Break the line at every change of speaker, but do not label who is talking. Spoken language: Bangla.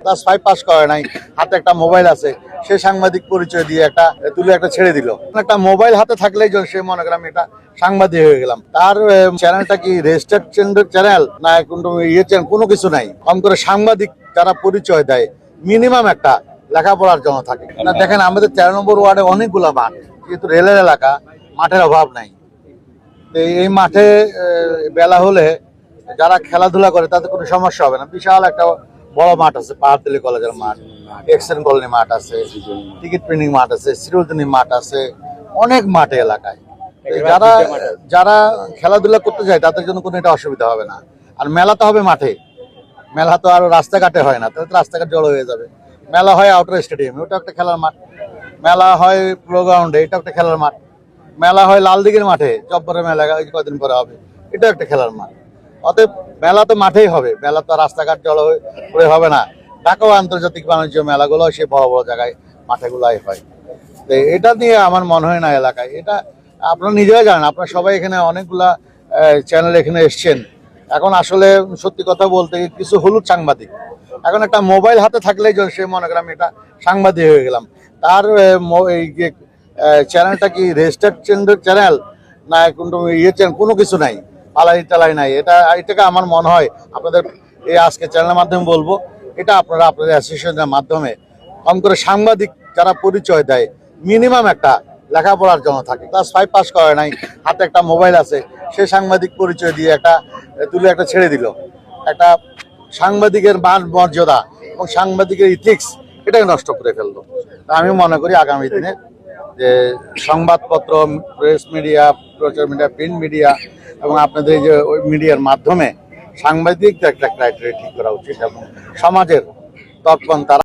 ক্লাস 5 পাস করে নাই, হাতে একটা মোবাইল আছে, সে সাংবাদিক পরিচয় দিয়ে একটা ছেড়ে দিল। একটা মোবাইল হাতে থাকলেই সে মনে করেন আমি এটা সাংবাদিক হয়ে গেলাম। তার চ্যানেলটা কি রেজিস্টার্ড চ্যানেল না কোনো চ্যানেল, কোনো কিছু নাই। কম করে সাংবাদিক যারা পরিচয় দেয় মিনিমাম একটা লেখাপড়ার জন্য থাকে না। দেখেন আমাদের 13 নম্বর ওয়ার্ডে অনেকগুলো মাঠ, যেহেতু রেলের এলাকা, মাঠের অভাব নাই। এই মাঠে বেলা হলে যারা খেলাধুলা করে তাদের কোনো সমস্যা হবে না। বিশাল একটা বড় মাঠ আছে, পাহাড়তলী কলেজের মাঠ, এক্সেন কলোনি মাঠ আছে, টিকিট প্রিন্টিং মাঠ আছে, সিরুলতনি মাঠ আছে, অনেক মাঠে এলাকায়। যারা যারা খেলাধুলা করতে যায় তাদের জন্য কোনো এটা অসুবিধা হবে না। আর মেলা তো হবে মাঠে, মেলা তো আর রাস্তাঘাটে হয় না, তাহলে তো রাস্তাঘাট জড়ো হয়ে যাবে। মেলা হয় আউটার স্টেডিয়ামে, ওটা একটা খেলার মাঠ। মেলা হয় প্লো গ্রাউন্ডে, এটা একটা খেলার মাঠ। মেলা হয় লালদিঘির মাঠে, জব্বরের মেলা কদিন পরে হবে, এটা একটা খেলার মাঠ। অতএব মেলা তো মাঠেই হবে, মেলা তো রাস্তাঘাট জড়ো করে হবে না। ঢাকা আন্তর্জাতিক বাণিজ্য মেলাগুলো সে বড় বড় জায়গায় মাঠেগুলাই হয়। তো এটা নিয়ে আমার মনে হয় না এলাকায়, এটা আপনারা নিজেরাই জানেন। আপনারা সবাই এখানে অনেকগুলা চ্যানেল এখানে এসছেন। এখন আসলে সত্যি কথা বলতে কিছু হলুদ সাংবাদিক, এখন একটা মোবাইল হাতে থাকলেই সে মনে করেন আমি এটা সাংবাদিক হয়ে গেলাম। তার এই যে চ্যানেলটা কি রেজিস্টার্ড চ্যানেল না কোনো চ্যানেল, কোনো কিছু নাই, পালাই টালাই নাই। এটাকে আমার মনে হয় আপনাদের এই আজকে চ্যানেলের মাধ্যমে বলবো, এটা আপনারা আপনাদের অ্যাসোসিয়েশনের মাধ্যমে কম করে সাংবাদিক যারা পরিচয় দেয় মিনিমাম একটা লেখাপড়ার জন্য থাকে। ক্লাস 5 পাস করে নাই, হাতে একটা মোবাইল আছে, সে সাংবাদিক পরিচয় দিয়ে একটা ছেড়ে দিল। একটা সাংবাদিকের মান মর্যাদা এবং সাংবাদিকের ইথিক্স এটাকে নষ্ট করে ফেললো। আমি মনে করি আগামী দিনে যে সংবাদপত্র, প্রেস মিডিয়া, প্রচার মিডিয়া, প্রিন্ট মিডিয়া এবং আপনাদের যে ওই মিডিয়ার মাধ্যমে সাংবাদিকদের একটা ক্রাইটেরিয়া ঠিক করা উচিত এবং সমাজের তৎপর তারা